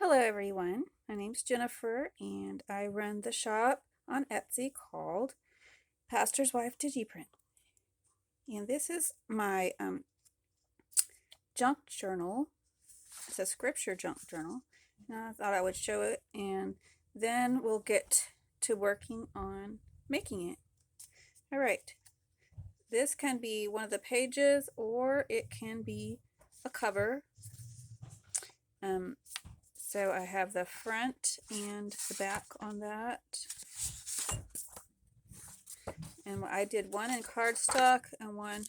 Hello everyone, my name's Jennifer and I run the shop on Etsy called Pastor's Wife Digiprint. And this is my junk journal. It's a scripture junk journal. And I thought I would show it and then we'll get to working on making it. Alright, this can be one of the pages or it can be a cover. So I have the front and the back on that. And I did one in cardstock and one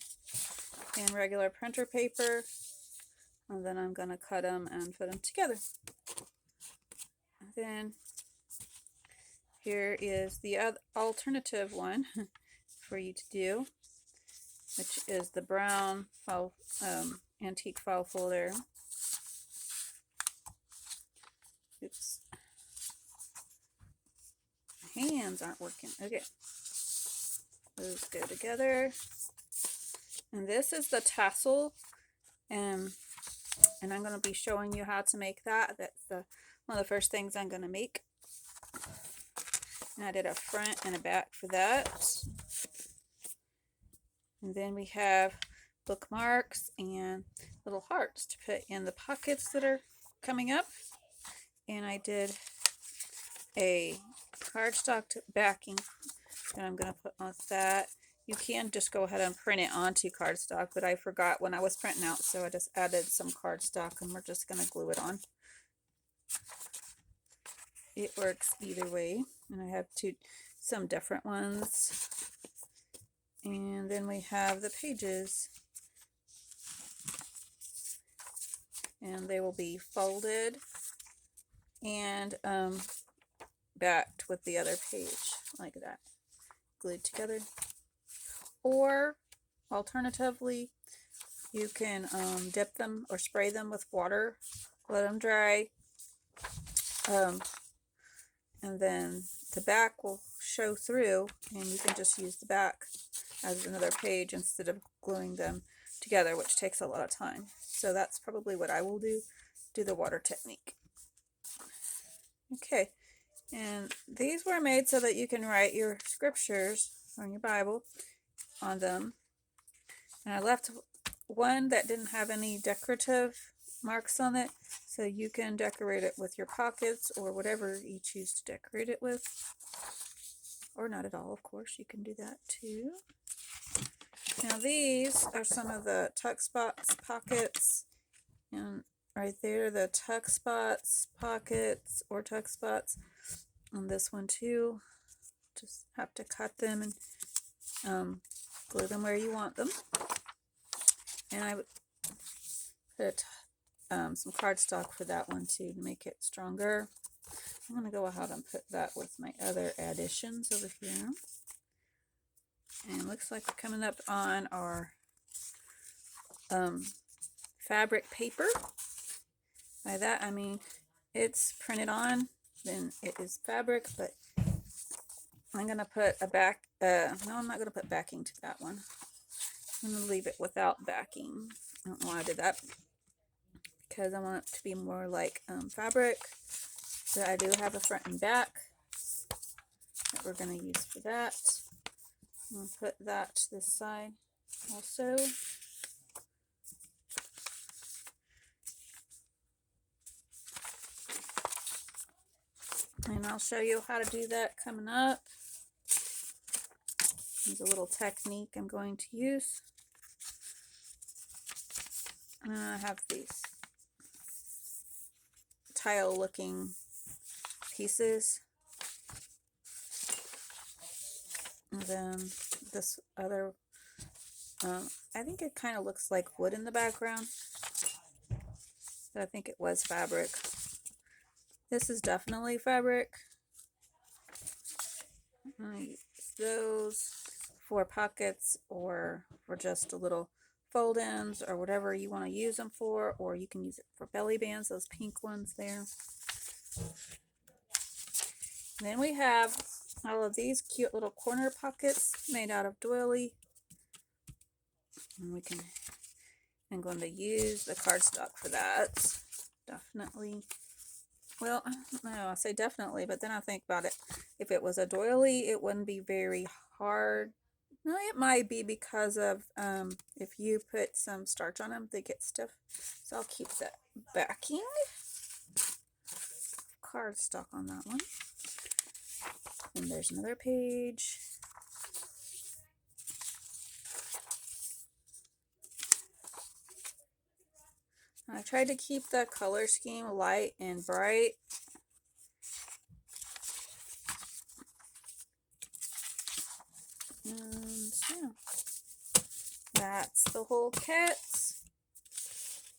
in regular printer paper. And then I'm going to cut them and put them together. And then here is the alternative one for you to do, which is the brown file, antique file folder. Oops. Hands aren't working. Okay. Those go together. And this is the tassel. And I'm going to be showing you how to make that. That's one of the first things I'm going to make. And I did a front and a back for that. And then we have bookmarks and little hearts to put in the pockets that are coming up. And I did a cardstock backing that I'm going to put on that. You can just go ahead and print it onto cardstock, but I forgot when I was printing out, so I just added some cardstock and we're just going to glue it on. It works either way, and I have some different ones. And then we have the pages, and they will be folded and backed with the other page like that, glued together. Or alternatively, you can dip them or spray them with water, let them dry, and then the back will show through, and you can just use the back as another page instead of gluing them together, which takes a lot of time. So that's probably what I will do the water technique. Okay, and these were made so that you can write your scriptures on your Bible on them. And I left one that didn't have any decorative marks on it, so you can decorate it with your pockets or whatever you choose to decorate it with, or not at all, of course. You can do that too. Now these are some of the tuck spots pockets, and right there the tuck spots pockets or tuck spots on this one too. Just have to cut them and glue them where you want them. And I put some cardstock for that one too to make it stronger. I'm going to go ahead and put that with my other additions over here. And it looks like we're coming up on our fabric paper. By that I mean it's printed on, then it is fabric, but I'm going to put a back, no, I'm not going to put backing to that one. I'm going to leave it without backing. I don't know why I did that, because I want it to be more like fabric. So I do have a front and back that we're going to use for that. I'm going to put that to this side also. And I'll show you how to do that coming up. There's a little technique I'm going to use. And I have these tile looking pieces. And then this other, I think it kind of looks like wood in the background, but I think it was fabric. This is definitely fabric. I use those for pockets or for just a little fold-ins or whatever you want to use them for, or you can use it for belly bands, those pink ones there. And then we have all of these cute little corner pockets made out of doily. And I'm going to use the cardstock for that, definitely. Well, I don't know. I say definitely, but then I think about it. If it was a doily, it wouldn't be very hard. No, it might be because of if you put some starch on them, they get stiff. So I'll keep that backing cardstock on that one. And there's another page. I tried to keep the color scheme light and bright. And yeah, that's the whole kit.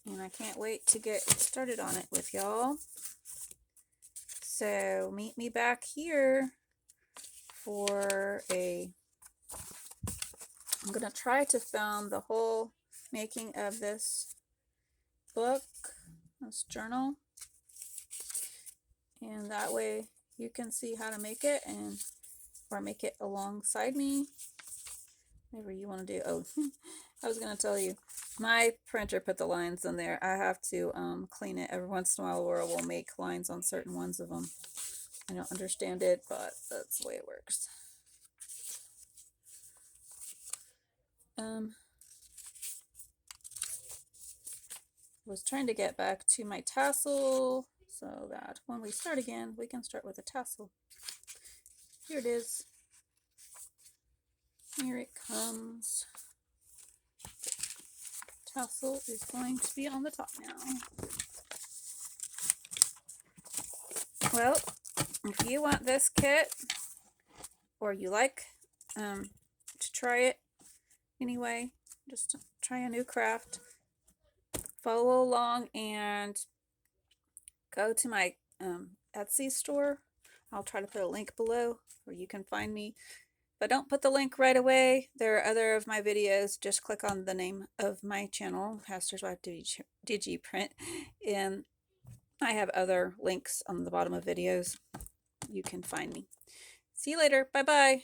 And I can't wait to get started on it with y'all. So meet me back here for I'm going to try to film the whole making of this book, this journal. And that way you can see how to make it or make it alongside me. Whatever you want to do. Oh, I was going to tell you, my printer put the lines in there. I have to clean it every once in a while, or it will make lines on certain ones of them. I don't understand it, but that's the way it works. Was trying to get back to my tassel so that when we start again, we can start with a tassel. Here it is. Here it comes. Tassel is going to be on the top now. Well, if you want this kit, or you like to try it anyway, just try a new craft, follow along and go to my Etsy store. I'll try to put a link below where you can find me. But don't put the link right away. There are other of my videos. Just click on the name of my channel, Pastor's Wife Digiprint, and I have other links on the bottom of videos. You can find me. See you later. Bye-bye.